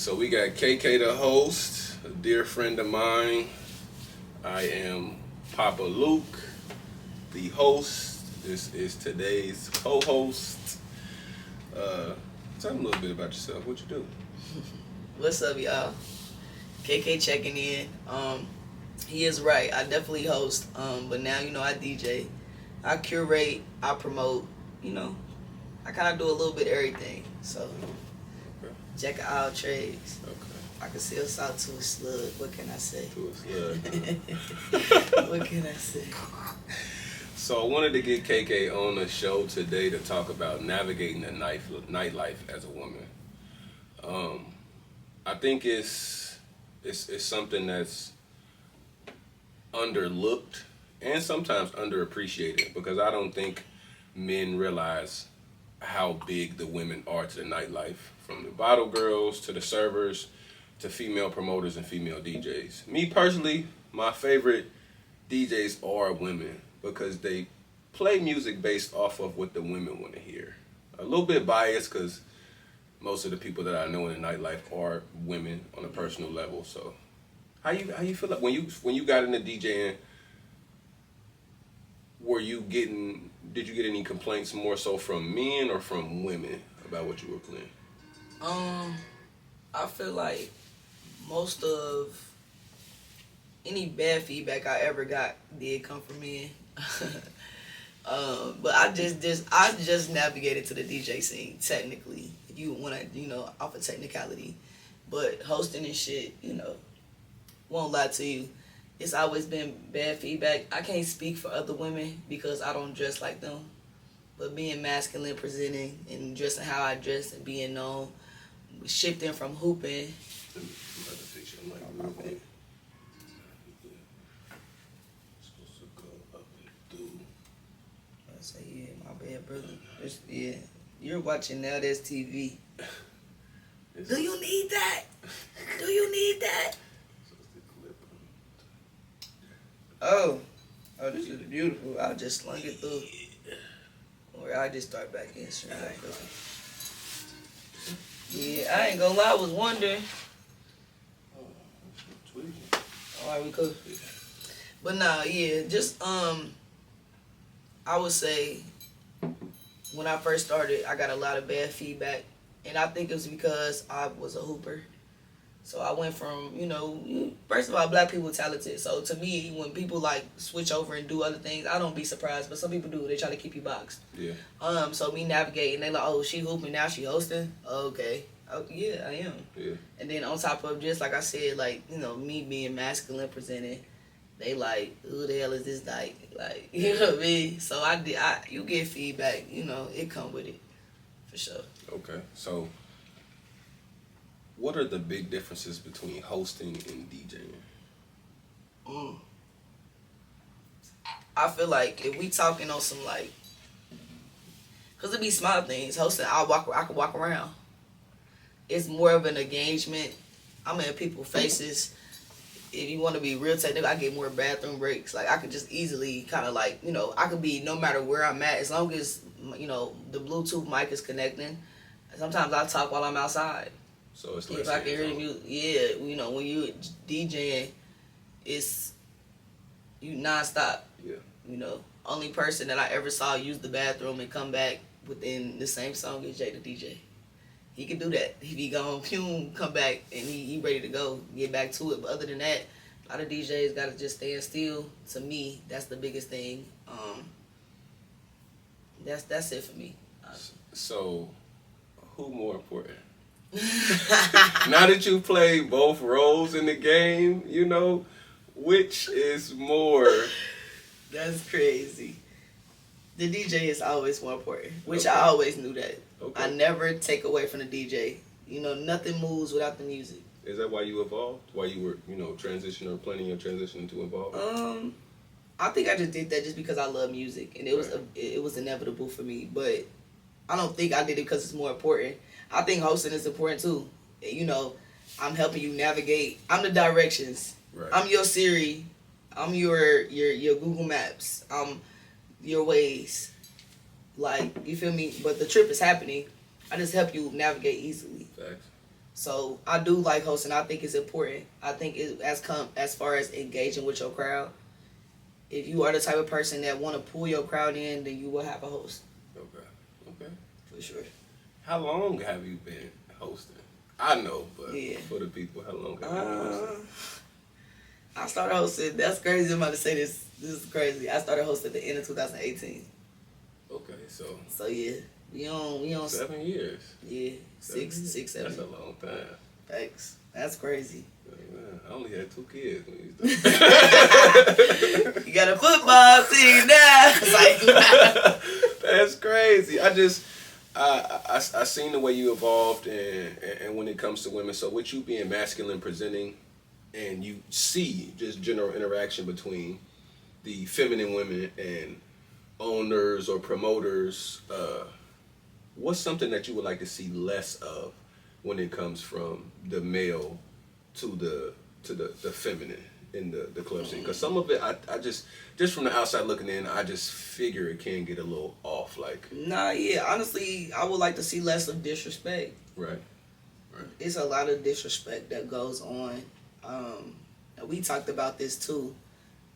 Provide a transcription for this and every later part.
So we got KK the host, a dear friend of mine. I am Papa Luke, the host. This is today's co-host. Tell me a little bit about yourself. What you do? What's up, y'all? KK checking in. He is right. I definitely host. But now I DJ. I curate. I promote. I kind of do a little bit of everything. So jack of all trades. Okay. I can sell salt to a slug. What can I say? To a slug. What can I say? So I wanted to get KK on the show today to talk about navigating the nightlife as a woman. I think it's something that's underlooked and sometimes underappreciated because I don't think men realize how big the women are to the nightlife, from the bottle girls to the servers to female promoters and female DJs. Me personally, my favorite DJs are women because they play music based off of what the women want to hear. A little bit biased because most of the people that I know in the nightlife are women on a personal level. So how you feel like when you got into DJing? Did you get any complaints more so from men or from women about what you were playing? I feel like most of any bad feedback I ever got did come from men. But I just navigated to the DJ scene technically. If you want to, off of technicality, but hosting and shit, won't lie to you. It's always been bad feedback. I can't speak for other women because I don't dress like them. But being masculine, presenting, and dressing how I dress and being known, shifting from hooping. I say, yeah, my bad, brother. You're watching Now That's TV. Do you need that? Do you need that? Oh, this is beautiful. I'll just slung it through. Or I'll just start back in. Yeah, I ain't gonna lie, I was wondering. Alright, we cool. But nah, yeah, just I would say when I first started, I got a lot of bad feedback, and I think it was because I was a hooper. So I went from, first of all, black people are talented. So to me, when people like switch over and do other things, I don't be surprised. But some people do. They try to keep you boxed. Yeah. So me navigating, they like, oh, she hooping, now she hosting. Okay. Oh, yeah, I am. Yeah. And then on top of just like I said, like, me being masculine presented, they like, who the hell is this dyke? Like, you know what I mean? So you get feedback, it come with it. For sure. Okay. So what are the big differences between hosting and DJing? I feel like if we talking on some like, cause it be small things. Hosting, I can walk around. It's more of an engagement. I'm in people's faces. If you want to be real technical, I get more bathroom breaks. Like I could just easily kind of like, I could be no matter where I'm at, as long as the Bluetooth mic is connecting. Sometimes I talk while I'm outside. So it's like if I can hear the music, yeah, when you DJing, it's you nonstop. Yeah. Only person that I ever saw use the bathroom and come back within the same song is Jay the DJ. He can do that. If he gone come back and he ready to go, get back to it. But other than that, a lot of DJs gotta just stand still. To me, that's the biggest thing. That's it for me. So, who more important? Now that you play both roles in the game, which is more? That's crazy. The DJ is always more important, which Okay. I always knew that. Okay. I never take away from the DJ. Nothing moves without the music. Is that why you evolved? Why you were, transitioning or planning your transition to evolve? I think I just did that just because I love music, and it was inevitable for me. But I don't think I did it because it's more important. I think hosting is important too. I'm helping you navigate. I'm the directions. Right. I'm your Siri. I'm your Google Maps. I'm your Waze. Like, you feel me? But the trip is happening. I just help you navigate easily. Facts. So I do like hosting. I think it's important. I think as far as engaging with your crowd. If you are the type of person that want to pull your crowd in, then you will have a host. Okay. For sure. How long have you been hosting? I know, but Yeah. for the people, how long have you been hosting? I started hosting. That's crazy. I'm about to say this. This is crazy. I started hosting at the end of 2018. Okay, so yeah, we on 7 years. Yeah, 6, 7. That's a long time. Thanks. That's crazy. Man, I only had 2 kids when you started. You got a football team now. It's like, That's crazy. I seen the way you evolved and when it comes to women. So with you being masculine presenting, and you see just general interaction between the feminine women and owners or promoters, what's something that you would like to see less of when it comes from the male to the feminine in the club scene? Because some of it, I just from the outside looking in, I just figure it can get a little off. Like, yeah. Honestly, I would like to see less of disrespect. right. It's a lot of disrespect that goes on. And we talked about this too.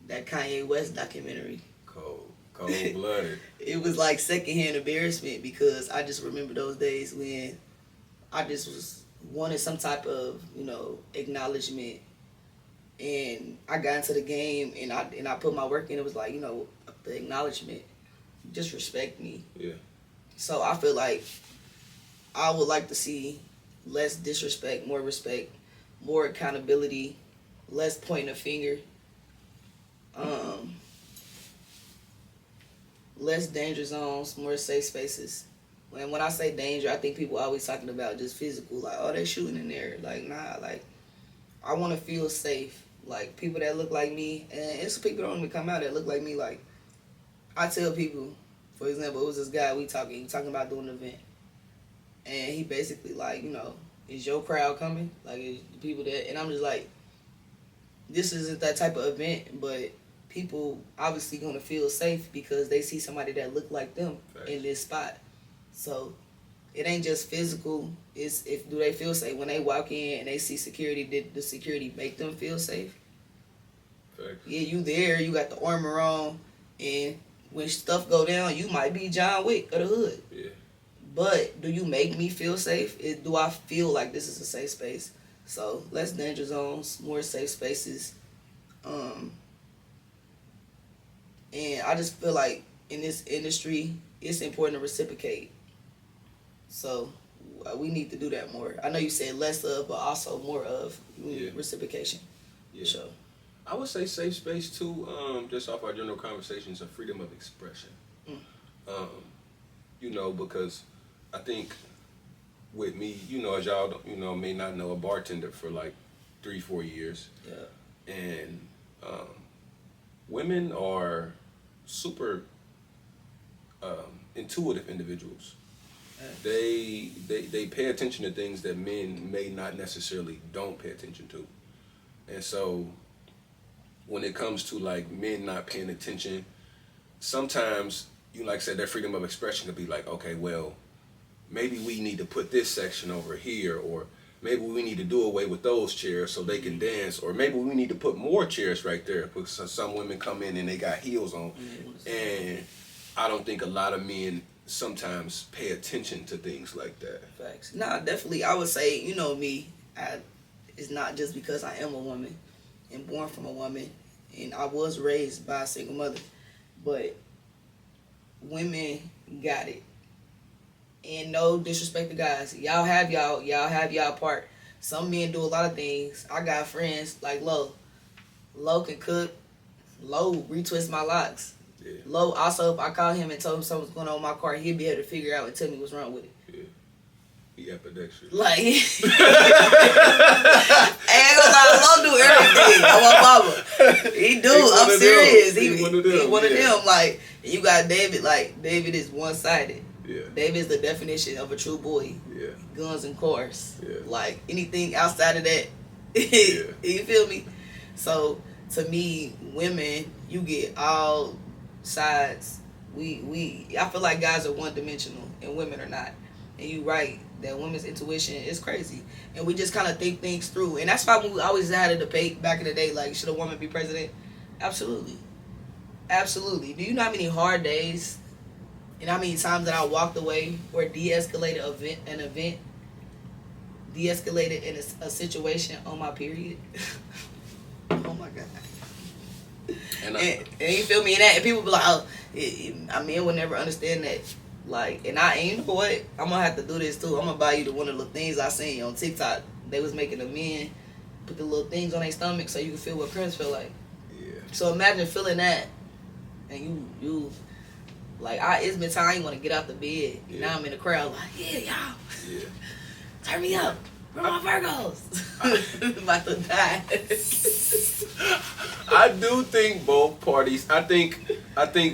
That Kanye West documentary. Cold blooded. It was like secondhand embarrassment because I just remember those days when I just wanted some type of, acknowledgement, and I got into the game and I put my work in. It was like, the acknowledgement, just respect me. Yeah. So I feel like I would like to see less disrespect, more respect, more accountability, less pointing a finger, less danger zones, more safe spaces. When I say danger, I think people always talking about just physical, like, oh, they shooting in there. Like, nah, like, I want to feel safe. Like, people that look like me, and it's people that don't even come out that look like me. Like, I tell people, for example, it was this guy he talking about doing an event, and he basically like, is your crowd coming? Like, is the people that, and I'm just like, this isn't that type of event, but people obviously gonna feel safe because they see somebody that look like them in this spot. So it ain't just physical. It's do they feel safe when they walk in and they see security? Did the security make them feel safe? Facts. Yeah, you there, you got the armor on, and when stuff go down, you might be John Wick of the hood. Yeah. But do you make me feel safe? Do I feel like this is a safe space? So less danger zones, more safe spaces. And I just feel like in this industry, it's important to reciprocate. So we need to do that more. I know you said less of, but also more of reciprocation. Yeah. So I would say safe space too, just off our general conversations of freedom of expression. Because I think with me, as y'all, may not know, a bartender for like 3-4 years. Yeah. And women are super intuitive individuals. They pay attention to things that men may not necessarily don't pay attention to. And so when it comes to like men not paying attention, sometimes like I said, that freedom of expression could be like, okay, well, maybe we need to put this section over here, or maybe we need to do away with those chairs so they can dance, or maybe we need to put more chairs right there because some women come in and they got heels on. And I don't think a lot of men sometimes pay attention to things like that. Facts. Nah, definitely. I would say, me, it's not just because I am a woman and born from a woman, and I was raised by a single mother, but women got it. And no disrespect to guys, y'all have y'all part. Some men do a lot of things. I got friends like Lo can cook. Lo retwist my locks. Yeah. Lo also, if I call him and told him something's going on with my car, he'd be able to figure out and tell me what's wrong with it. Yeah. He ambidextrous. Like, hey, I ain't gonna lie, Lo do everything. I want mama. He do. I'm serious. He one of them. Like, you got David. Like, David is one-sided. Yeah. David is the definition of a true boy. Yeah. Guns and cars. Yeah. Like, anything outside of that, Yeah. you feel me? So, to me, women, you get all sides. I feel like guys are one-dimensional and women are not. And you right. that women's intuition is crazy, and we just kind of think things through. And that's why we always had a debate back in the day, like, should a woman be president? Absolutely, absolutely. Do you know how many hard days and how many times that I walked away or de-escalated an event, de-escalated in a situation on my period? Oh my god. And you feel me in that, and people be like, oh, I mean, will never understand that. Like, and you know what? I'm gonna have to do this too. I'm gonna buy you one of the things I seen on TikTok. They was making the men put the little things on their stomach so you can feel what cramps feel like. Yeah. So imagine feeling that, and you like, it's been time you want to get out the bed. Yeah. Now I'm in the crowd like, yeah, y'all. Yeah. Turn me up. Where my Virgos? About to die. I do think both parties. I think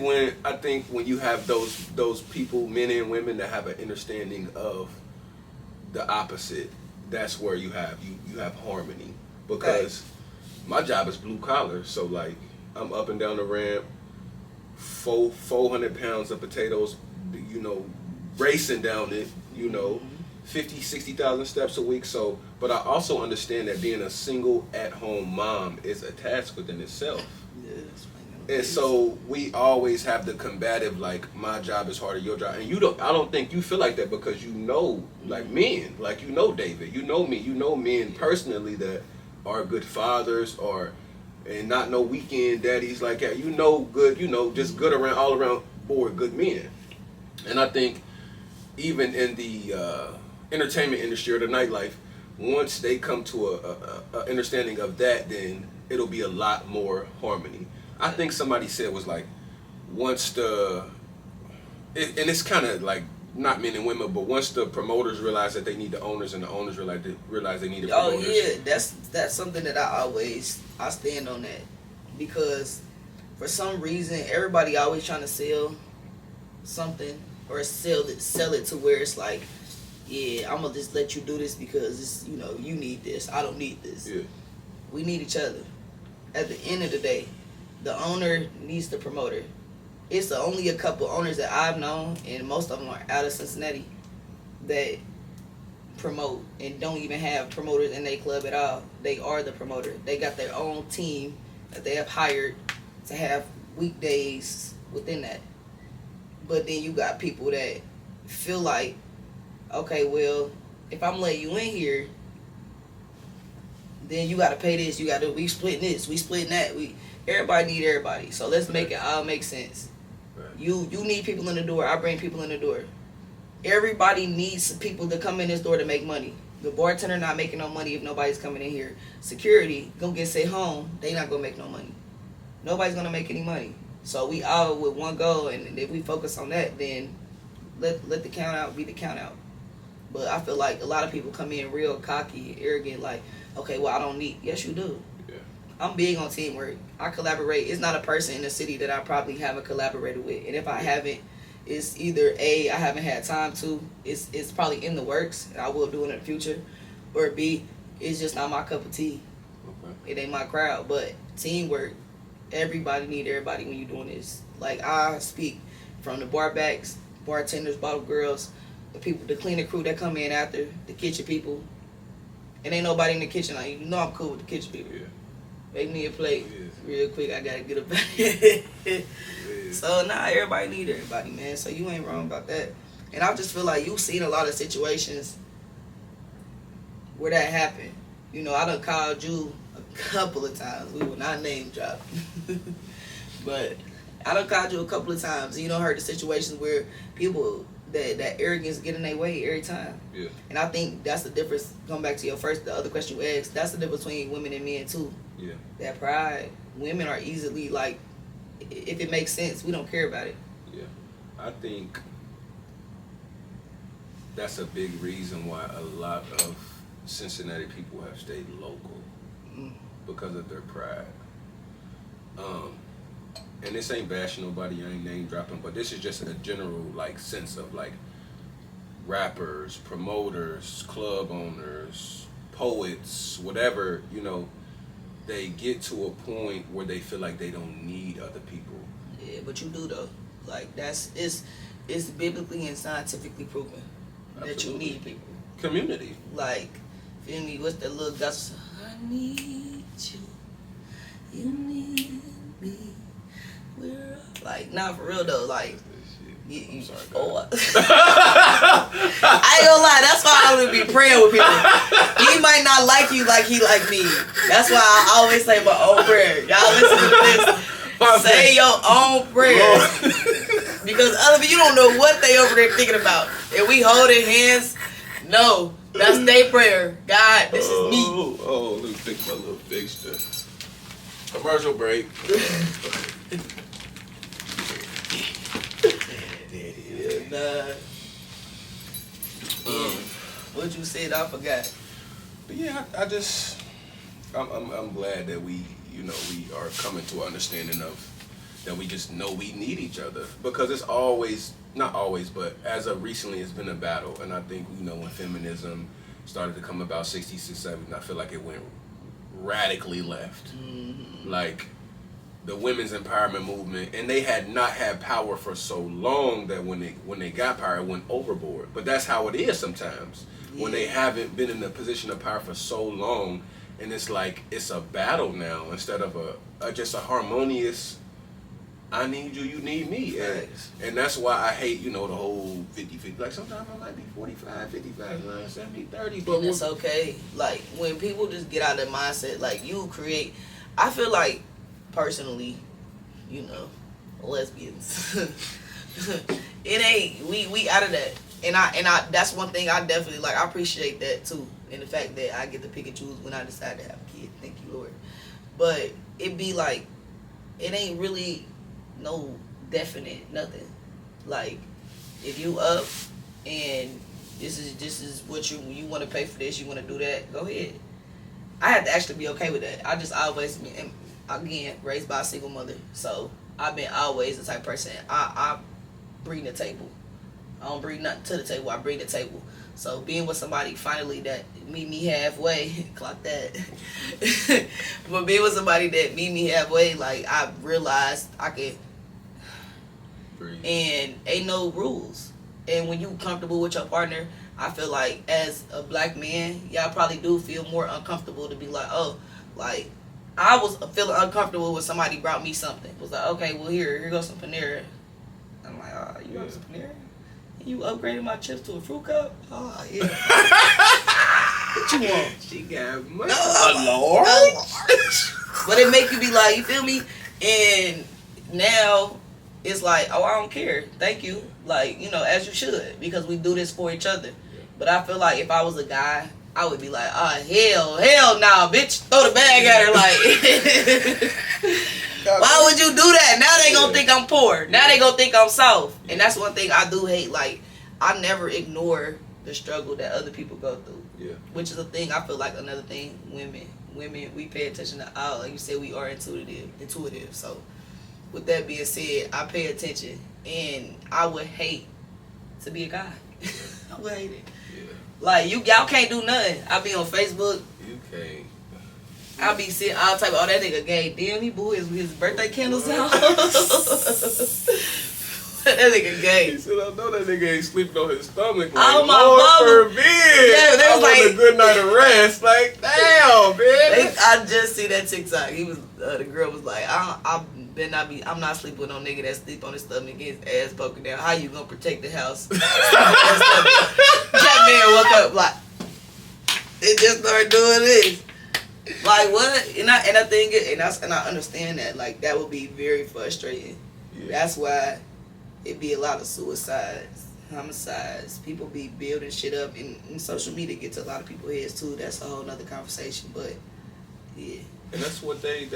when you have those people, men and women, that have an understanding of the opposite, that's where you have harmony. Because my job is blue collar, so like I'm up and down the ramp, 400 pounds of potatoes, racing down it, 50, 60,000 steps a week. So, but I also understand that being a single at-home mom is a task within itself. Yes. And so we always have the combative, like, my job is harder, your job. And I don't think you feel like that because like men, like David, me, men personally that are good fathers and not no weekend daddies like that. Good, just good all around board good men. And I think even in the entertainment industry or the nightlife, once they come to a understanding of that, then it'll be a lot more harmony. I think somebody said was like, once and it's kind of like not men and women, but once the promoters realize that they need the owners and the owners realize they need the promoters. Oh yeah, that's something that I stand on that, because for some reason everybody always trying to sell something or sell it to where it's like, yeah, I'm gonna just let you do this because it's, you need this. I don't need this. Yeah. We need each other. At the end of the day, the owner needs the promoter. It's only a couple owners that I've known, and most of them are out of Cincinnati, that promote and don't even have promoters in their club at all. They are the promoter. They got their own team that they have hired to have weekdays within that. But then you got people that feel like, okay, well, if I'm letting you in here, then you gotta pay this. We splitting this. We splitting that. Everybody need everybody. So let's make it all make sense. Right. You need people in the door. I bring people in the door. Everybody needs people to come in this door to make money. The bartender not making no money if nobody's coming in here. Security gonna get sent home. They not gonna make no money. Nobody's gonna make any money. So we all with one goal, and if we focus on that, then let the count out be the count out. But I feel like a lot of people come in real cocky, arrogant, like, okay, well, I don't need. Yes, you do. Yeah. I'm big on teamwork. I collaborate. It's not a person in the city that I probably haven't collaborated with. And if I haven't, it's either A, I haven't had time to. It's probably in the works. I will do it in the future. Or B, it's just not my cup of tea. Okay. It ain't my crowd. But teamwork, everybody need everybody when you're doing this. Like, I speak from the bar backs, bartenders, bottle girls, the cleaning crew that come in after, the kitchen people. And ain't nobody in the kitchen. Like, I'm cool with the kitchen people. Yeah. Make me a plate real quick. I gotta get up. So everybody need everybody, man. So you ain't wrong about that. And I just feel like you've seen a lot of situations where that happened. I done called you a couple of times. We will not name drop. But I done called you a couple of times. And heard the situations where people that arrogance get in their way every time. Yeah. And I think that's the difference. Going back to the other question you asked, that's the difference between women and men too. Yeah. That pride. Women are easily like, if it makes sense, we don't care about it. Yeah. I think that's a big reason why a lot of Cincinnati people have stayed local, because of their pride. And this ain't bashing nobody, I ain't name dropping, but this is just a general sense of rappers, promoters, club owners, poets, whatever, they get to a point where they feel like they don't need other people. Yeah, but you do though. It's biblically and scientifically proven. Absolutely. That you need people. Community. Like, feel me? What's that little gospel? I need you. You need me. We're like, nah, for real though. Like, I'm sorry, oh, I ain't gonna lie. That's why I don't be praying with people. He might not like you like he like me. That's why I always say my own prayer. Y'all listen to this. Say your own prayer. Because other people, you don't know what they over there thinking about. If we holding hands, no, that's their prayer. God, this is me. Oh, let me fix my little fixture. Commercial break. Yeah, what you said, I forgot. But yeah, I'm glad that we are coming to an understanding of that we just know we need each other, because it's always, not always, but as of recently, it's been a battle. And I think, when feminism started to come about 66, 70, I feel like it went radically left. Mm-hmm. Like the women's empowerment movement, and they had not had power for so long that when they got power, it went overboard. But that's how it is sometimes. Yeah. When they haven't been in a position of power for so long, and it's like it's a battle now instead of just a harmonious, I need you, you need me. And that's why I hate, the whole 50-50. Like sometimes I might be 45, 55, 70, 30. But and it's okay. Like when people just get out of their mindset, like you create, I feel like personally, lesbians. It ain't, we out of that. And I that's one thing I definitely like. I appreciate that too. And the fact that I get to pick and choose when I decide to have a kid. Thank you, Lord. But it be like, it ain't really no definite nothing. Like if you up and this is what you want to pay for this, you want to do that, go ahead. I have to actually be okay with that. I just always been, again, raised by a single mother, so I've been always the type of person. I bring the table. I don't bring nothing to the table. I bring the table. So being with somebody finally that meet me halfway, clock that. But being with somebody that meet me halfway, like I realized I could. Breathe. And ain't no rules. And when you comfortable with your partner, I feel like as a black man, y'all probably do feel more uncomfortable to be like, oh, like I was feeling uncomfortable when somebody brought me something. It was like, okay, well here goes some Panera. I'm like, oh, you want some Panera? You upgraded my chips to a fruit cup? Oh yeah. What you want? She got money. Lord. But it make you be like, you feel me? And now it's like, oh, I don't care. Thank you. Like, as you should, because we do this for each other. But I feel like if I was a guy, I would be like, oh, hell nah, bitch. Throw the bag at her. Like, why would you do that? Now they gonna think I'm poor. Now they gonna think I'm soft. And that's one thing I do hate. Like, I never ignore the struggle that other people go through. Yeah. Which is a thing, I feel like another thing, women, we pay attention to all. Like you said, we are intuitive. So, with that being said, I pay attention. And I would hate to be a guy. I would hate it. Yeah. Like, y'all can't do nothing. I be on Facebook. You can't. I be seeing all type of, oh, that nigga gay. Damn, he blew his birthday candles out. That nigga gay. He said, I know that nigga ain't sleeping on his stomach. Like, Oh, my Lord mama. forbid. Yeah, they I was want like- a good night of rest. Like, damn, man. I just see that TikTok. He was, the girl was like, I'm not sleeping with no nigga that sleep on his stomach and get his ass poking down. How you gonna protect the house? That man woke up like, it just started doing this. Like what? And I think and I understand that. Like that would be very frustrating. Yeah. That's why it be a lot of suicides, homicides. People be building shit up, and social media gets a lot of people's heads too. That's a whole nother conversation. But yeah. And that's what they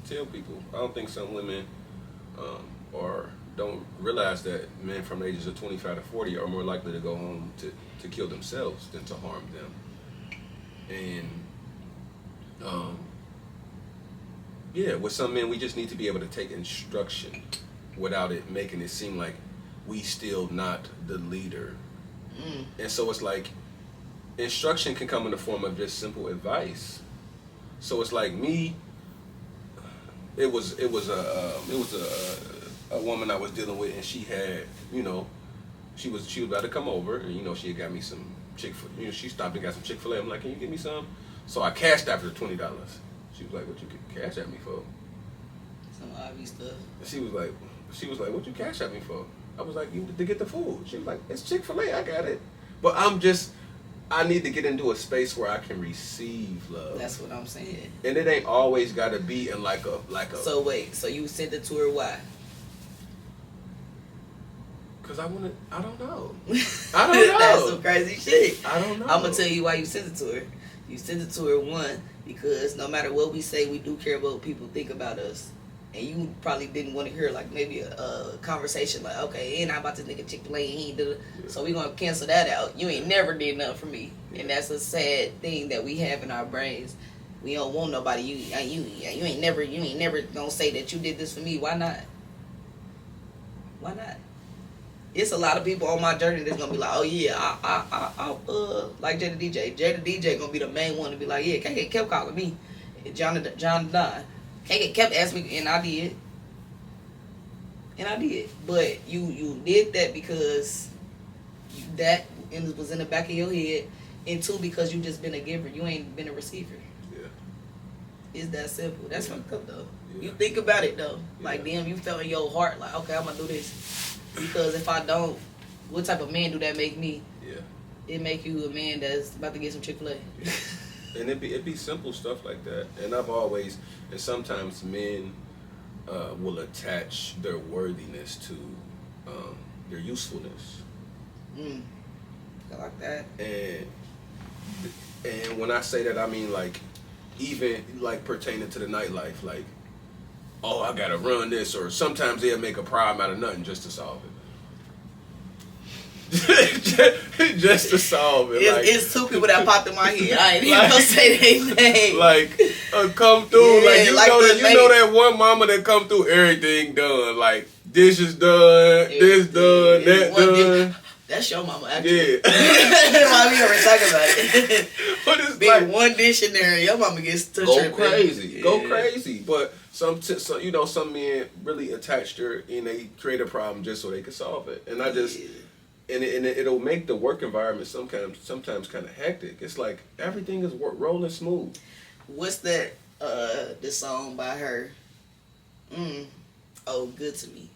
tell people. I don't think some women or don't realize that men from the ages of 25 to 40 are more likely to go home to kill themselves than to harm them. And with some men, we just need to be able to take instruction without it making it seem like we still not the leader. And so it's like instruction can come in the form of just simple advice. So it's like me. It was a woman I was dealing with, and she she was about to come over, and she had got me some she stopped and got some Chick-fil-A. I'm like, can you give me some? So I cashed out for the $20. She was like, what you cash at me for? Some obvious stuff. She was like, what you cash at me for? I was like, to get the food. She was like, it's Chick-fil-A, I got it. But I need to get into a space where I can receive love. That's what I'm saying. And it ain't always got to be in like a. So wait, so you sent it to her? Why? Cause I don't know. I don't know. That's some crazy shit. I don't know. I'm gonna tell you why you sent it to her. You sent it to her, one, because no matter what we say, we do care about what people think about us. And you probably didn't want to hear like maybe a conversation like, okay, ain't I about to nigga Chick-fil-A, he ain't do it. Yeah. So we gonna cancel that out. You ain't never did nothing for me. Yeah. And that's a sad thing that we have in our brains. We don't want nobody. You ain't never gonna say that you did this for me. Why not? Why not? It's a lot of people on my journey that's gonna be like, oh yeah, I like Jay the DJ. Jay the DJ gonna be the main one to be like, yeah, KK kept calling me, John Don. KK kept asking me, and I did. But you did that because that was in the back of your head, and two, because you just been a giver. You ain't been a receiver. Yeah. It's that simple. That's fucked up though. Yeah. You think about it though. Like, damn, you felt in your heart like, okay, I'm gonna do this. Because if I don't, what type of man do that make me? Yeah. It make you a man that's about to get some Chick-fil-A. Yeah. And it be simple stuff like that. And and sometimes men will attach their worthiness to their usefulness. I like that. And when I say that, I mean like, even like pertaining to the nightlife, like, oh, I gotta run this, or sometimes they'll make a problem out of nothing just to solve it. Just to solve it. It's two people that popped in my head. I ain't even gonna say their name. Like, come through. Yeah, you know that one mama that come through, everything done. Like, dishes done, this done, that done. That's your mama, actually. Yeah. Why we ever talk about it? But it's Big like, one dish in there, your mama gets to go crazy. Yeah. Go crazy. But some men really attach and they create a problem just so they can solve it. And I just... Yeah. And it'll make the work environment sometimes kind of hectic. It's like everything is rolling smooth. What's that? The song by her? Oh, Good to Me.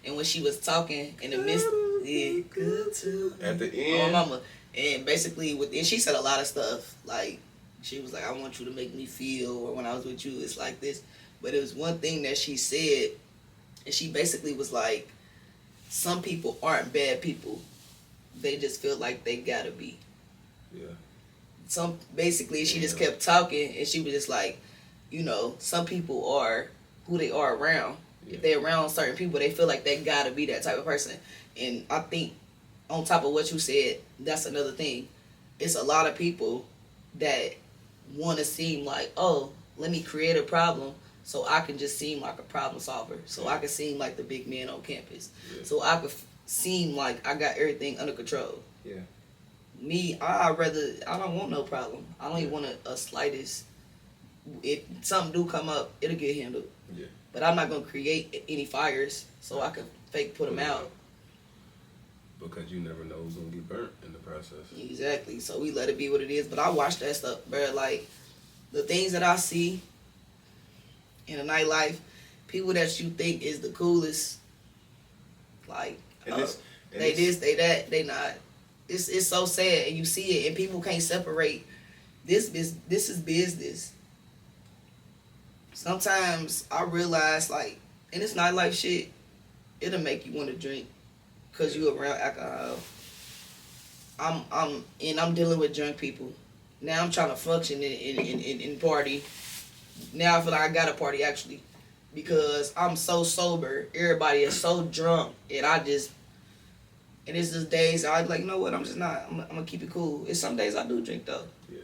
And when she was talking in the midst, yeah, good to me. At the end, oh mama, and basically and she said a lot of stuff. Like she was like, "I want you to make me feel," or when I was with you, it's like this. But it was one thing that she said, and she basically was like, "Some people aren't bad people. They just feel like they gotta be." Yeah. She just kept talking, and she was just like, some people are who they are around. Yeah. If they're around certain people, they feel like they gotta be that type of person. And I think, on top of what you said, that's another thing. It's a lot of people that want to seem like, oh, let me create a problem so I can just seem like a problem solver. So I can seem like the big man on campus. Yeah. So I could seem like I got everything under control. Yeah. Me, I don't want no problem. I don't even want a slightest. If something do come up, it'll get handled. Yeah. But I'm not gonna create any fires so I can fake put them out. Because you never know who's gonna get burnt in the process. Exactly. So we let it be what it is. But I watch that stuff, bro. Like the things that I see in a nightlife, people that you think is the coolest, like. They this, they that, they not. It's so sad, and you see it, and people can't separate. This is business. Sometimes I realize, like, in this nightlife shit, it'll make you want to drink, cause you around alcohol. I'm dealing with drunk people. Now I'm trying to function in party. Now I feel like I got a party actually, because I'm so sober. Everybody is so drunk, and it's just days I'm like, you know what? I'm just not. I'm gonna keep it cool. It's some days I do drink though. Yeah.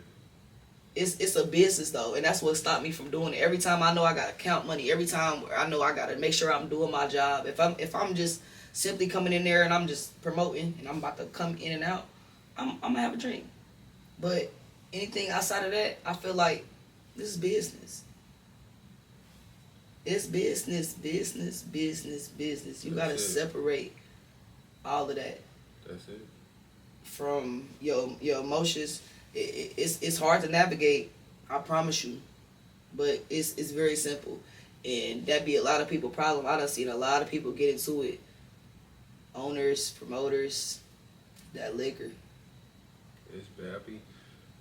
It's a business though, and that's what stopped me from doing it. Every time I know I gotta count money. Every time I know I gotta make sure I'm doing my job. If I'm just simply coming in there and I'm just promoting and I'm about to come in and out, I'm gonna have a drink. But anything outside of that, I feel like this is business. It's business. You gotta separate all of that. That's it. from your emotions. It's hard to navigate. I promise you, but it's very simple, and that be a lot of people problem. I done seen a lot of people get into it. Owners, promoters, that liquor, It's bappy,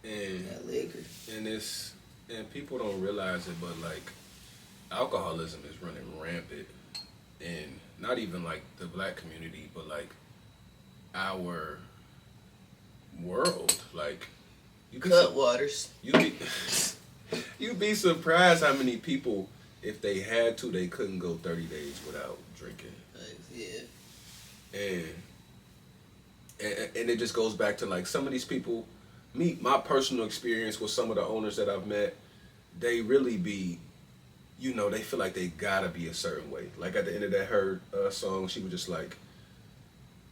and that liquor. and people don't realize it, but like alcoholism is running rampant in not even like the black community, but like our world. Like you be Cut waters. you be you'd be surprised how many people, if they had to, they couldn't go 30 days without drinking. Yeah. And it just goes back to like some of these people. My personal experience with some of the owners that I've met, they really be, they feel like they gotta be a certain way. Like at the end of that her song, she was just like,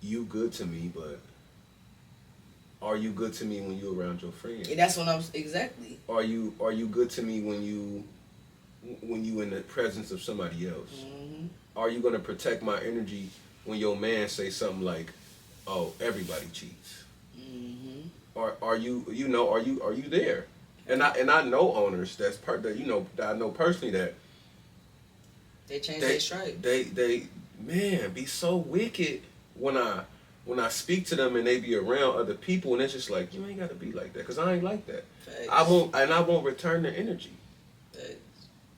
"You good to me, but are you good to me when you around your friends? And that's what I'm exactly. Are you good to me when you in the presence of somebody else? Mm-hmm. Are you gonna protect my energy when your man say something like, "Oh, everybody cheats"? Mm-hmm. Or are you are you there? And I know owners that I know personally that They change their stripe. they man be so wicked when I speak to them and they be around other people, and it's just like, you ain't gotta be like that, because I ain't like that. Facts. I won't return the energy. Facts.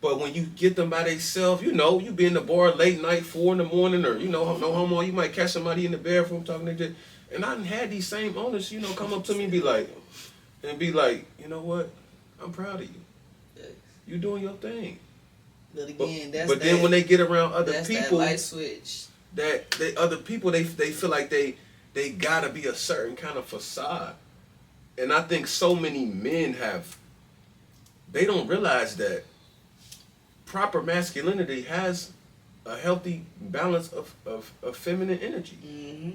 But when you get them by themselves, you be in the bar late night, 4 in the morning, or no homo, you might catch somebody in the bathroom talking to them. And I done had these same owners, come up to me and be like, you know what? I'm proud of you. Facts. You doing your thing. But again, then when they get around other that's people, that light switch. other people they feel like they gotta be a certain kind of facade. And I think so many men they don't realize that proper masculinity has a healthy balance of feminine energy. Mm-hmm.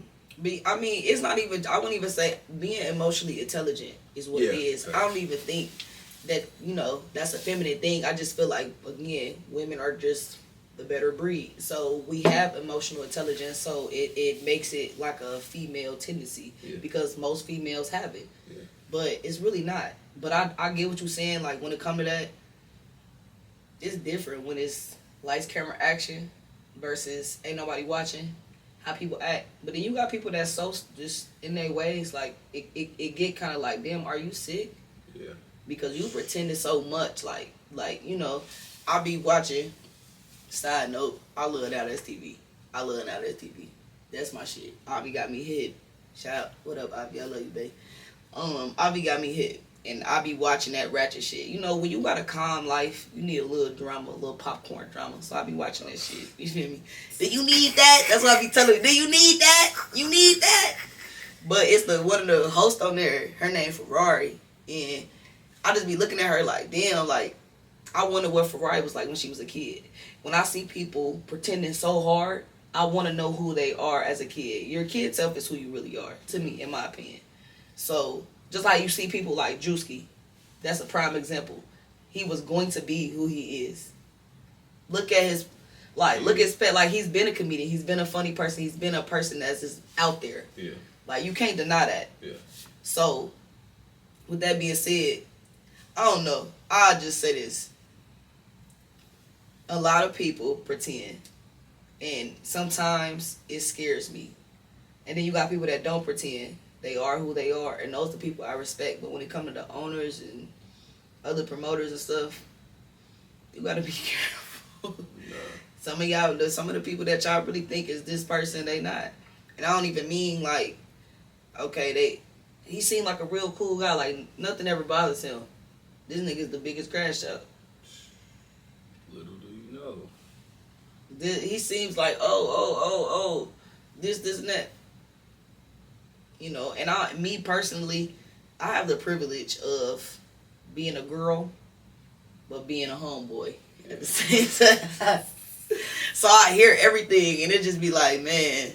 I mean, it's not even. I wouldn't even say being emotionally intelligent is what it is. Facts. I don't even think that that's a feminine thing. I just feel like, again, women are just the better breed. So we have emotional intelligence. So it makes it like a female tendency because most females have it. Yeah. But it's really not. But I get what you're saying. Like when it comes to that, it's different when it's lights, camera, action versus ain't nobody watching. How people act. But then you got people that's so just in their ways, like it get kind of like, damn, are you sick? Yeah. Because you pretending so much, like I be watching. Side note, I love Now That's TV. I love Now That's TV. That's my shit. Avi got me hit. Shout out, what up, Avi? I love you, babe. Avi got me hit, and I be watching that ratchet shit. When you got a calm life, you need a little drama, a little popcorn drama. So I be watching that shit. You feel me? Do you need that? That's what I be telling you. Do you need that? You need that? But it's one of the hosts on there. Her name Ferrari, and I just be looking at her like, damn, like I wonder what Ferrari was like when she was a kid. When I see people pretending so hard, I want to know who they are as a kid. Your kid self is who you really are, to me, in my opinion. So, just like you see people like Drewski, that's a prime example. He was going to be who he is. Look at his, look at his pet. Like, he's been a comedian. He's been a funny person. He's been a person that's just out there. Yeah. Like, you can't deny that. Yeah. So, with that being said, I don't know. I'll just say this. A lot of people pretend. And sometimes it scares me. And then you got people that don't pretend. They are who they are. And those are the people I respect. But when it comes to the owners and other promoters and stuff, you got to be careful. Nah. Some of the people that y'all really think is this person, they not. And I don't even mean like, okay, he seemed like a real cool guy. Like, nothing ever bothers him. This nigga's the biggest crash out. Little do you know. He seems like, oh, this and that. And me personally, I have the privilege of being a girl, but being a homeboy at the same time. So I hear everything, and it just be like, man.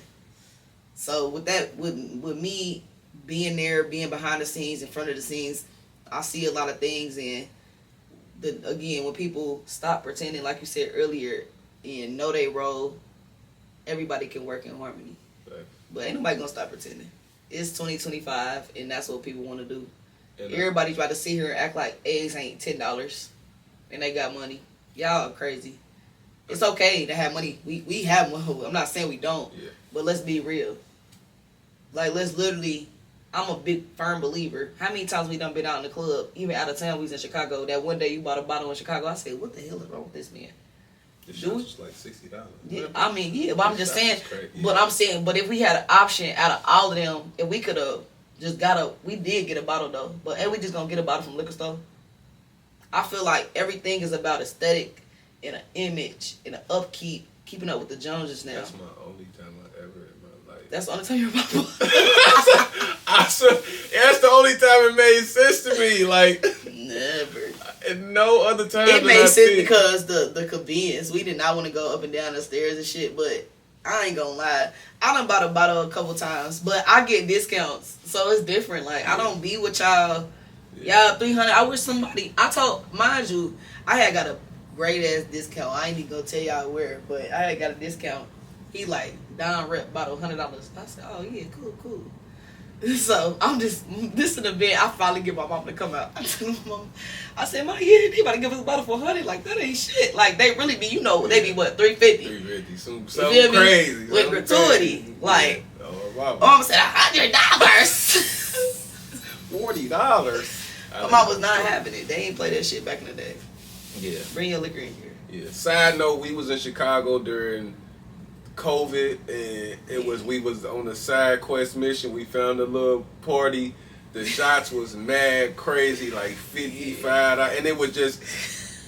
So with that, with me being there, being behind the scenes, in front of the scenes, I see a lot of things, and again, when people stop pretending, like you said earlier, and know they role, everybody can work in harmony. Right. But ain't nobody gonna stop pretending. It's 2025, and that's what people want to do. And Everybody try to sit here and act like eggs ain't $10, and they got money. Y'all are crazy. It's okay to have money. We have money. I'm not saying we don't, but let's be real. Like, let's literally. I'm a big firm believer. How many times we done been out in the club, even out of town? We was in Chicago. That one day you bought a bottle in Chicago. I said, "What the hell is wrong with this man?" The shots was like $60. Yeah, I mean, yeah, but I'm just saying. Yeah. But I'm saying, but if we had an option out of all of them, if we could have just we did get a bottle though. But ain't we just gonna get a bottle from liquor store? I feel like everything is about aesthetic and an image and an upkeep, keeping up with the Joneses now. That's my only time I ever in my life. That's the only time you're about. I said, that's the only time it made sense to me. Like, never. And no other time. It made sense because the convenience. We did not want to go up and down the stairs and shit, but I ain't gonna lie. I done bought a bottle a couple times, but I get discounts, so it's different. Like, I don't be with y'all. Y'all 300. I wish somebody. I told, mind you, I had got a great ass discount. I ain't even gonna tell y'all where, but I had got a discount. He like down rep bottle $100. I said, oh yeah, cool. So I'm just this an event. I finally get my mom to come out. I told my mom, I said, "Ma, yeah, they about to give us a bottle for $100. Like, that ain't shit. Like, they really be, you know, they be what, $350. $350, something crazy with gratuity. Like, wow. Mom said $100. $40. My mom was not having it. They ain't play that shit back in the day. Yeah. Bring your liquor in here. Yeah. Side note, we was in Chicago during COVID, and we was on a side quest mission. We found a little party. The shots was mad crazy, like 55, and it was just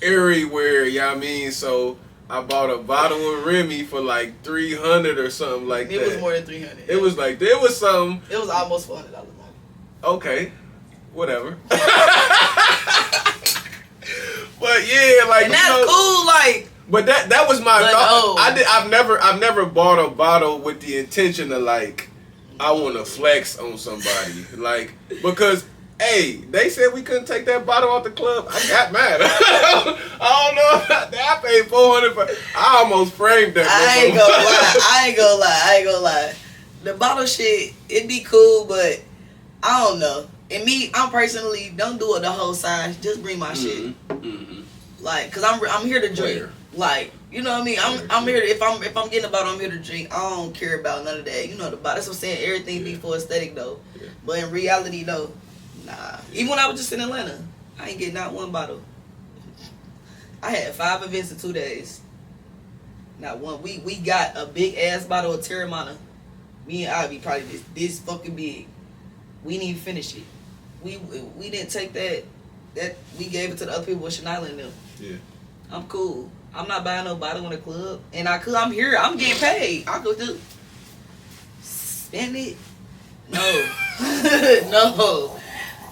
everywhere. You know what I mean? So I bought a bottle of Remy for like $300 or something like that. It was more than $300. It was like there was some. It was almost $400. Okay, whatever. But yeah, like, and that's cool, like. But that was my thought. No. I've never bought a bottle with the intention of, like, I want to flex on somebody, like, because hey, they said we couldn't take that bottle out the club. I got mad. I don't know. I paid $400 for. I almost framed that. I ain't gonna lie. The bottle shit, it'd be cool, but I don't know. And me, I'm personally don't do it the whole sign. Just bring my shit. Like, cause I'm here to drink. Like, you know what I mean? I'm here to, if I'm getting a bottle, I'm here to drink. I don't care about none of that. You know the bottle. That's what I'm saying. Everything be for aesthetic though. Yeah. But in reality though, nah. Yeah. Even when I was just in Atlanta, I ain't getting not one bottle. I had 5 events in 2 days. Not one. We got a big ass bottle of Terramana. Me and Ivy probably this fucking big. We didn't even finish it. We didn't take that we gave it to the other people with Shania and them. Yeah. I'm cool. I'm not buying no bottle in the club. And I'm here. I'm getting paid. I'll go do spend it. No. No.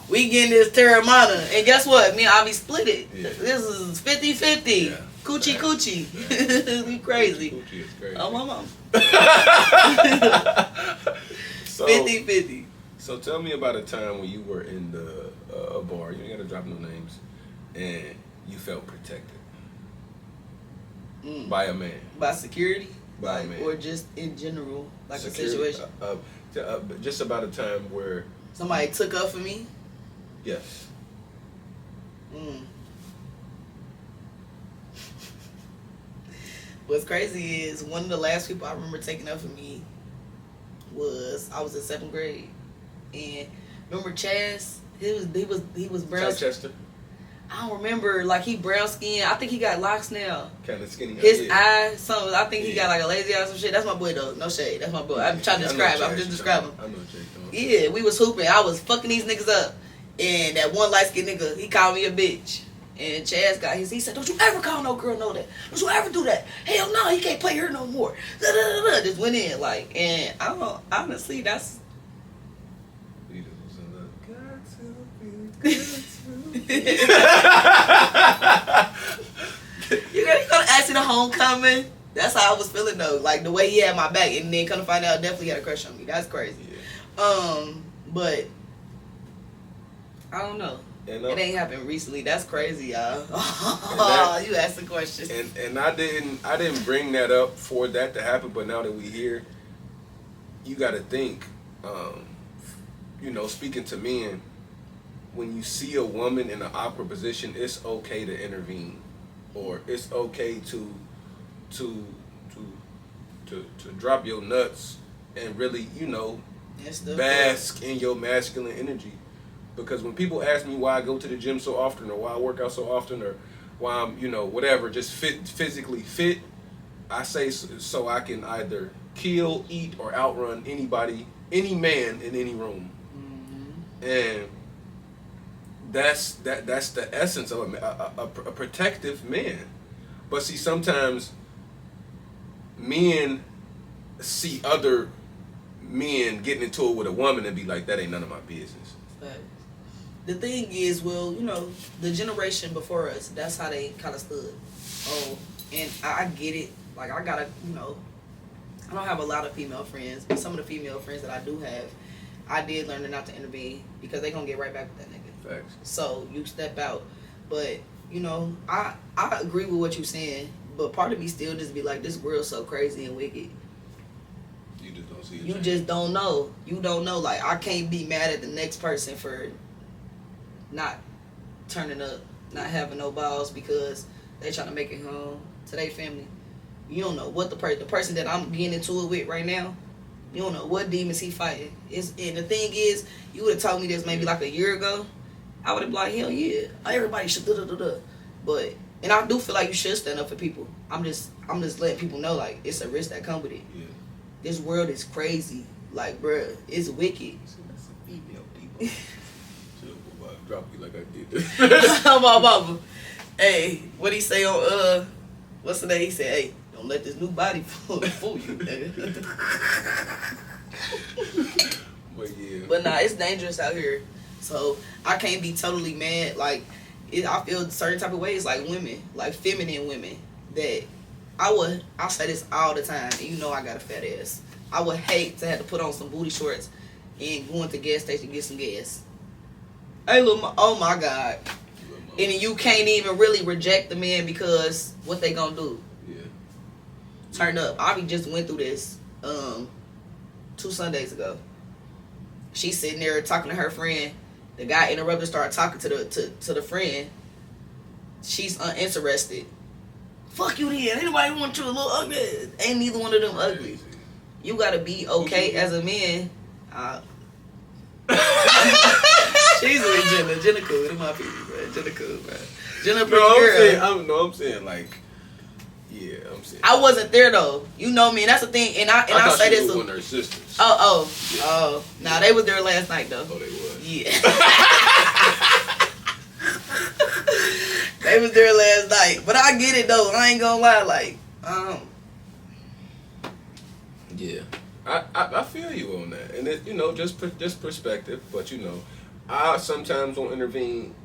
We getting this Terramana. And guess what? Me and Ivy split it. Yeah. This is 50-50. Yeah. Coochie. We crazy. Coochie is crazy. Oh, my mom. 50-50. So tell me about a time when you were in a bar. You ain't gotta drop no names, and you felt protected by a man. By security, by a man, or just in general, like security, a situation. Just about a time where somebody took up for me. Yes. What's crazy is one of the last people I remember taking up for me I was in 7th grade. And remember Chaz? He was brown. Chester. I don't remember. Like, he brown skin. I think he got locks now. Kind of skinny. His eye, something. I think he got like a lazy eye or some shit. That's my boy though. No shade. That's my boy. I'm trying to describe him. I'm just describing him. I know Jake. Yeah, we was hooping. I was fucking these niggas up, and that one light skinned nigga, he called me a bitch. And Chaz got he said, "Don't you ever call no girl know that. Don't you ever do that. Hell no, he can't play her no more." Just went in like, and I don't honestly that's. You gonna ask me the homecoming? That's how I was feeling though. Like the way he had my back, and then come to find out, definitely had a crush on me. That's crazy. Yeah. But I don't know. It ain't happened recently. That's crazy, y'all. You asked the question. And I didn't bring that up for that to happen. But now that we here, you got to think, speaking to men, when you see a woman in an awkward position, it's okay to intervene, or it's okay to to drop your nuts and really, bask in your masculine energy. Because when people ask me why I go to the gym so often, or why I work out so often, or why I'm, whatever, just physically fit, I say so I can either kill, eat, or outrun anybody, any man in any room. Mm-hmm. And that's the essence of a protective man. But see, sometimes men see other men getting into it with a woman and be like, that ain't none of my business. The thing is, well, the generation before us, that's how they kind of stood. Oh, and I get it. Like, I gotta, I don't have a lot of female friends, but some of the female friends that I do have, I did learn not to intervene because they gonna get right back with that nigga. Facts. So you step out. But, I agree with what you're saying, but part of me still just be like, this world's so crazy and wicked. You just don't see it. You just don't know. You don't know. Like, I can't be mad at the next person for not turning up, not having no balls because they trying to make it home to their family. You don't know what the person that I'm getting into it with right now, you don't know what demons he fighting. And the thing is, you would have told me this maybe like a year ago, I would have been like, hell yeah, everybody should da-da-da-da. But, and I do feel like you should stand up for people. I'm just letting people know, like, it's a risk that come with it. Yeah. This world is crazy. Like, bruh, it's wicked. That's a female people. Drop you like I did this. Mama. Hey, what he say on what's the name? He said, hey, don't let this new body fool you, nigga. But yeah. But nah, it's dangerous out here. So I can't be totally mad. Like, I feel certain type of ways, like women, like feminine women, that I say this all the time, and I got a fat ass. I would hate to have to put on some booty shorts and go into the gas station to get some gas. Hey, oh my God. And you can't even really reject the man because what they gonna do? Yeah. Turn up. Avi just went through this 2 Sundays ago. She's sitting there talking to her friend. The guy interrupted, started talking to the friend. She's uninterested. Fuck you then. Anybody want you a little ugly? Ain't neither one of them ugly. You gotta be okay as a man. She's with Jenna. Jenna cool. They're my people, man. Jenna cool, man. Jenna pretty girl. I'm saying like, yeah, I'm saying. I wasn't there though. You know me, and that's the thing. And I say this. One of her sisters. Oh. Nah, they was there last night though. Oh, they was. Yeah. They was there last night, but I get it though. I ain't gonna lie, like, Yeah, I feel you on that, and it, just perspective, but I sometimes won't intervene,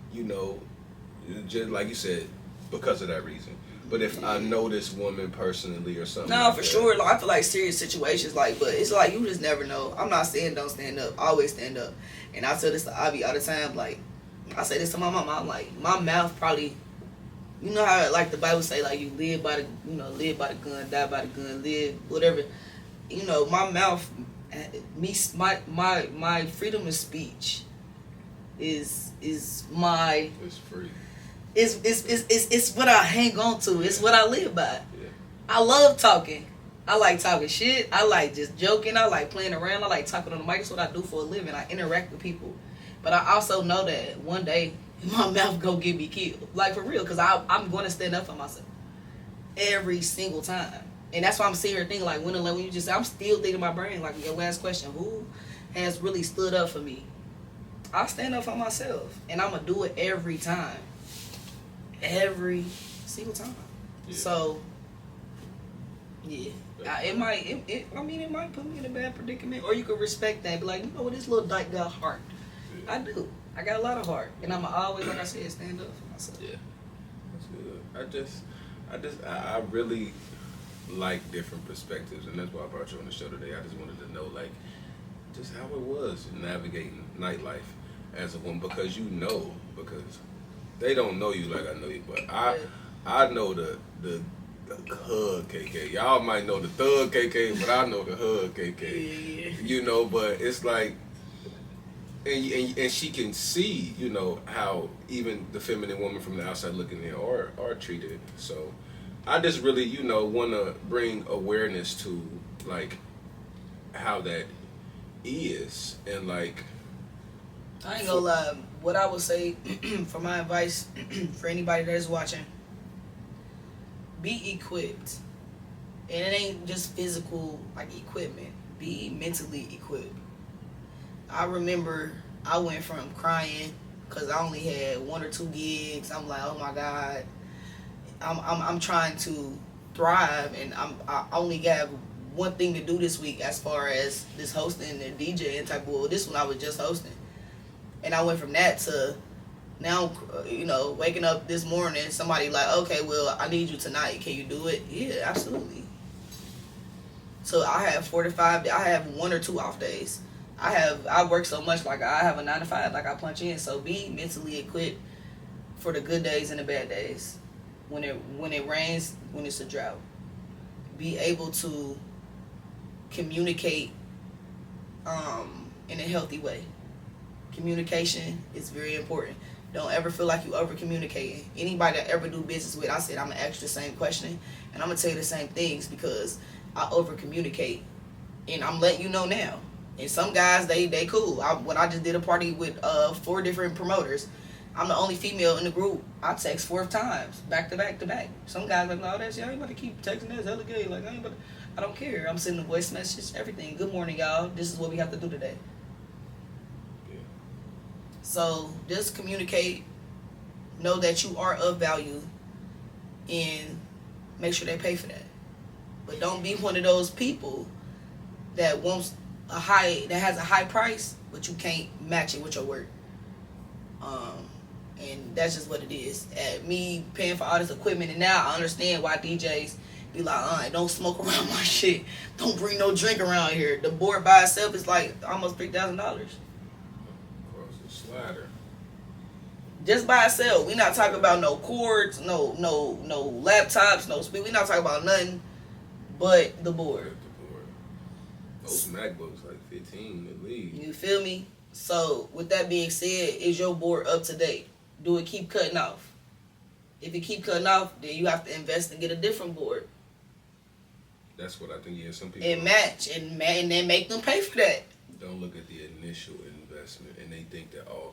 just like you said, because of that reason. But if I know this woman personally or something, no, for sure. Like, I feel like serious situations, like, but it's like you just never know. I'm not saying don't stand up. Always stand up. And I tell this to Avi all the time. Like, I say this to my mama. I'm like, my mouth probably, how like the Bible say, like, you live by the gun, die by the gun, live whatever. My mouth, my freedom of speech is my. It's free. It's what I hang on to. It's what I live by. Yeah. I love talking. I like talking shit. I like just joking. I like playing around. I like talking on the mic. That's what I do for a living. I interact with people. But I also know that one day my mouth gonna get me killed. Like, for real. Because I'm going to stand up for myself. Every single time. And that's why I'm sitting here thinking, like, when you just say, I'm still thinking in my brain, like, your last question, who has really stood up for me? I stand up for myself. And I'm going to do it every time. Every single time. Yeah. So, yeah. It might put me in a bad predicament. Or you could respect that and be like, this little dyke got heart. Yeah. I do. I got a lot of heart. And I'm always, like I said, stand up for myself. Yeah. That's good. I really like different perspectives, and that's why I brought you on the show today. I just wanted to know, like, just how it was navigating nightlife as a woman, because because they don't know you like I know you, but I know the the Hug KK. Y'all might know the Thug KK, but I know the Hug KK. Yeah. You know, but it's like, and she can see, you know, how even the feminine woman from the outside looking in are treated. So I just really, you know, want to bring awareness to like how that is, and like I ain't gonna lie. What I would say for my advice for anybody that is watching, be equipped. And it ain't just physical like equipment. Be mentally equipped. I remember I went from crying because I only had 1 or 2 gigs. I'm like, oh my God, I'm trying to thrive, and I only got one thing to do this week as far as this hosting and DJing type. Well, this one I was just hosting, and I went from that to now, you know, waking up this morning, somebody like, okay, well, I need you tonight. Can you do it? Yeah, absolutely. So I have 45. I have 1 or 2 off days. I work so much, like I have a 9 to 5, like I punch in. So be mentally equipped for the good days and the bad days. When it rains, when it's a drought, be able to communicate in a healthy way. Communication is very important. Don't ever feel like you over communicating. Anybody that ever do business with, I said I'm gonna ask you the same question, and I'm gonna tell you the same things because I over communicate, and I'm letting you know now. And some guys, they cool. When I just did a party with 4 different promoters, I'm the only female in the group. I text 4 times, back to back to back. Some guys like, no, that's, y'all ain't about to keep texting, that's hella gay. Like, I don't care. I'm sending a voice message, everything. Good morning, y'all. This is what we have to do today. yeah. So just communicate. Know that you are of value, and make sure they pay for that. But don't be one of those people that wants that has a high price, but you can't match it with your work. And that's just what it is. At me paying for all this equipment, and now I understand why DJs be like, don't smoke around my shit. Don't bring no drink around here. The board by itself is like almost $3,000. Across the slider. Just by itself. We not talking about no cords, no laptops, no speed. We not talking about nothing but the board. Those MacBooks like 15 at least. You feel me? So with that being said, is your board up to date? Do it keep cutting off? If it keep cutting off, then you have to invest and get a different board. That's what I think. Yeah, some people And match and then make them pay for that. don't look at the initial investment, and they think that, oh,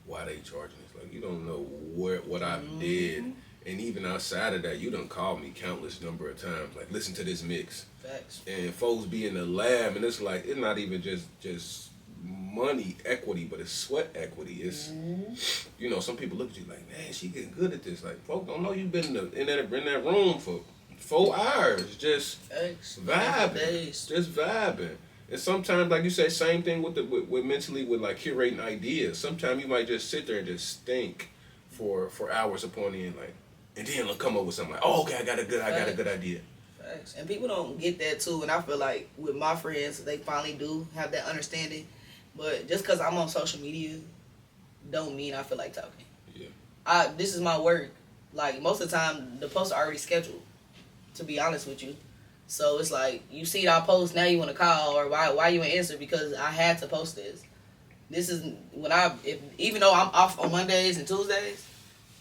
why they charging this? Like, you don't know what I did. And even outside of that, you done called me countless number of times. Like, listen to this mix. Facts. And folks be in the lab, and it's like, it's not even just money equity, but it's sweat equity. It's, you know, some people look at you like, man, she getting good at this. Like, folks don't know you've been in that room for 4 hours, just Facts. vibing. Just vibing. And sometimes, like you said, same thing with mentally with like curating ideas. Sometimes you might just sit there and just think for hours upon end, like, and then they'll come up with something like, oh, okay, I got a good idea. Facts. And people don't get that too. And I feel like with my friends, they finally do have that understanding. But just because I'm on social media, don't mean I feel like talking. Yeah. This is my work. Like most of the time, the posts are already scheduled. To be honest with you. So it's like, you see our post, now you want to call, or why you ain't answer? Because I had to post this. This is when even though I'm off on Mondays and Tuesdays,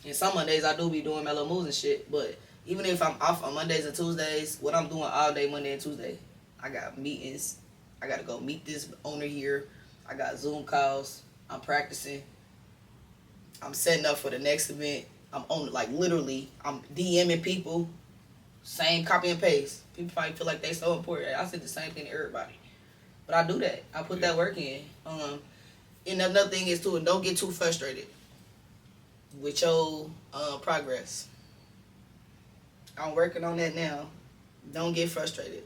and some Mondays I do be doing mellow moves and shit, but even if I'm off on Mondays and Tuesdays, what I'm doing all day Monday and Tuesday, I got meetings. I got to go meet this owner here. I got Zoom calls. I'm practicing. I'm setting up for the next event. I'm on, like, literally, I'm DMing people. Same copy and paste. People probably feel like they so important. I said the same thing to everybody. But I do that. I put that work in. And another thing is, too, don't get too frustrated with your progress. I'm working on that now. Don't get frustrated.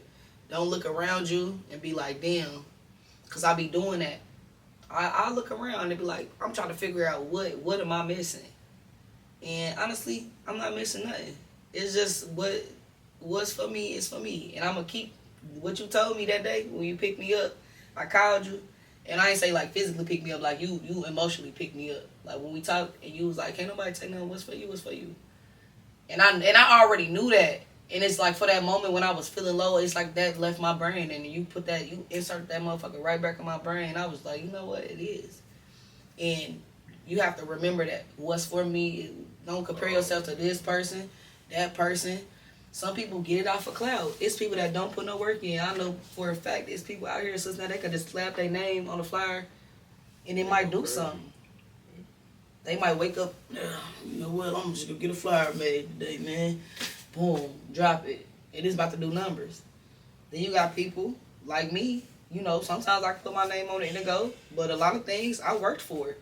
Don't look around you and be like, damn. Because I be doing that. I look around and be like, I'm trying to figure out what am I missing. And honestly, I'm not missing nothing. It's just what's for me is for me. And I'm going to keep what you told me that day when you picked me up. I called you. And I ain't say like physically pick me up, like you emotionally picked me up. Like when we talked and you was like, can't nobody take nothing, what's for you, what's for you. And I already knew that. And it's like for that moment when I was feeling low, it's like that left my brain, and you insert that motherfucker right back in my brain. I was like, you know what, it is. And you have to remember that what's for me, don't compare yourself to this person, that person. Some people get it off of cloud. It's people that don't put no work in. I know for a fact it's people out here since now they could just slap their name on the flyer and it might do something. They might wake up, you know what, I'm just gonna get a flyer made today, man. Boom, drop it. It is about to do numbers. Then you got people like me, you know, sometimes I can put my name on it and it go, but a lot of things I worked for.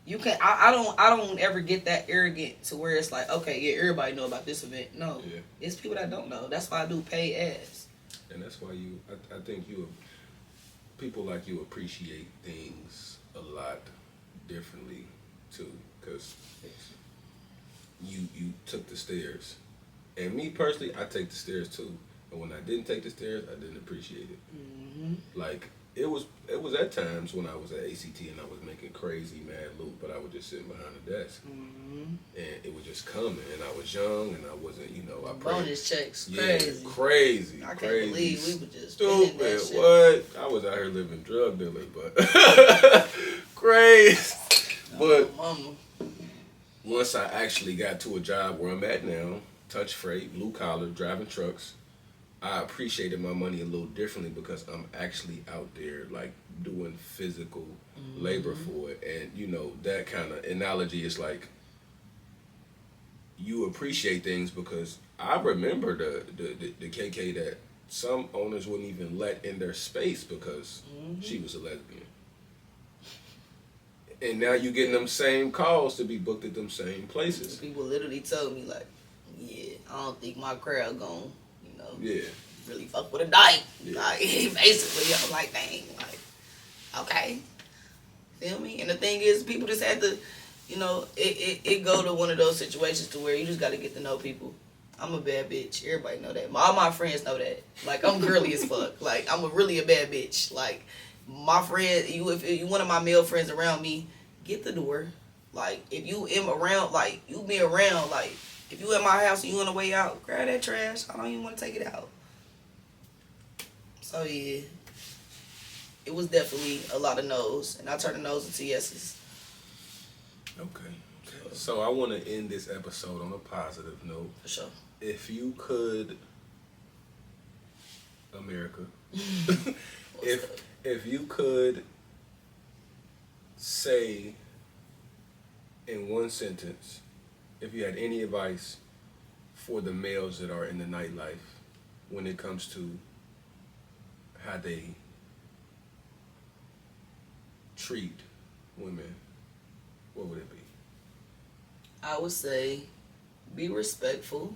You can I don't ever get that arrogant to where it's like, okay, yeah, everybody know about this event. No. Yeah. It's people that don't know. That's why I do pay ads. And that's why I think people like you appreciate things a lot differently too, because you took the stairs. And me personally, I take the stairs too. And when I didn't take the stairs, I didn't appreciate it. Mm-hmm. Like it was at times when I was at ACT and I was making crazy mad loot, but I was just sitting behind the desk, and it would just come. And I was young and I wasn't, you know, I prayed. Bonus checks, crazy. I can't crazy, believe we were just stupid. What? I was out here living drug dealing, but crazy. But once I actually got to a job where I'm at now, touch freight, blue collar, driving trucks, I appreciated my money a little differently because I'm actually out there like doing physical labor for it. And you know, that kind of analogy is like you appreciate things because I remember the KK that some owners wouldn't even let in their space because she was a lesbian. And now you getting them same calls to be booked at them same places. People literally told me like, yeah, I don't think my crowd gon', you know, really fuck with a dyke. Yeah. Like, basically, I'm like, dang, like, okay. Feel me? And the thing is, people just had to, you know, it go to one of those situations to where you just got to get to know people. I'm a bad bitch. Everybody know that. All my friends know that. Like, I'm girly as fuck. Like, I'm really a bad bitch. Like, my friend, if you one of my male friends around me, get the door. Like, if you am around, like, you be around, like, if you at my house and you on the way out, grab that trash. I don't even want to take it out. So, yeah. It was definitely a lot of no's. And I turned the no's into yeses. Okay. So, I want to end this episode on a positive note. For sure. If you could, America, if you could say in one sentence, if you had any advice for the males that are in the nightlife when it comes to how they treat women, what would it be? I would say be respectful.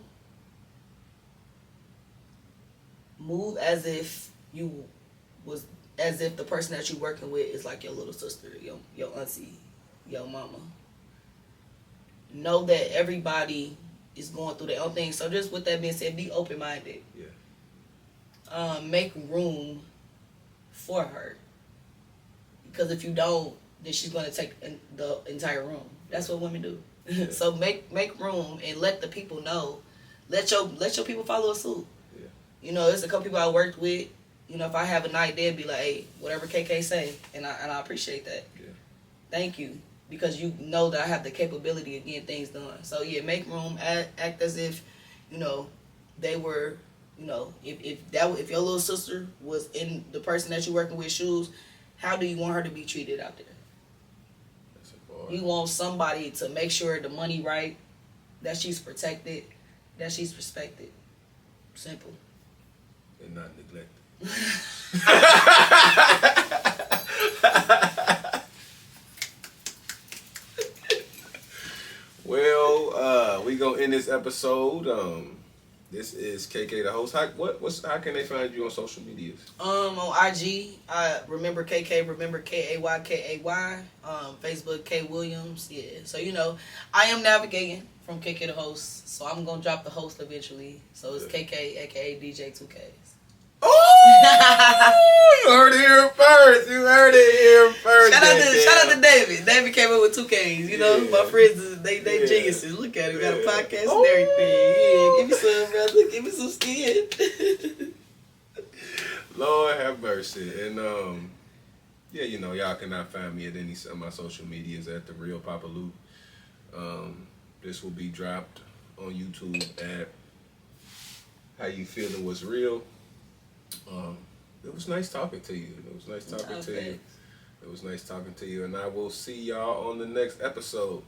Move as if the person that you're working with is like your little sister, your auntie, your mama. Know that everybody is going through their own thing. So just with that being said, be open-minded. Yeah. Make room for her. Because if you don't, then she's going to take the entire room. That's what women do. Yeah. So make room and let the people know. Let your people follow suit. Yeah. You know, there's a couple people I worked with. You know, if I have a night, they'd be like, hey, whatever KK say. And I appreciate that. Yeah. Thank you. Because you know that I have the capability of getting things done. So, yeah, make room. Act as if, you know, they were, you know, if your little sister was in the person that you're working with shoes, how do you want her to be treated out there? That's a bar. You want somebody to make sure the money right, that she's protected, that she's respected. Simple. And not neglected. Well, we gonna end this episode. This is KK the host. How can they find you on social medias? On IG, remember KK, remember KAYKAY. Facebook K Williams. Yeah. So you know, I am navigating from KK the host. So I'm gonna drop the host eventually. So it's KK aka DJ 2Ks. Oh! You heard it here first. You heard it here first. Shout out to David. David came up with 2 Ks. You know, Yeah. my friends, they Yeah. geniuses. Look at him, got a podcast Oh. and everything. Yeah, give me some, brother. Give me some skin. Lord have mercy. And yeah, you know, y'all cannot find me at any of my social medias at The Real Papa Luke. This will be dropped on YouTube at How You Feeling Was Real. It was nice talking to you. It was nice talking to you. It was nice talking to you. And I will see y'all on the next episode.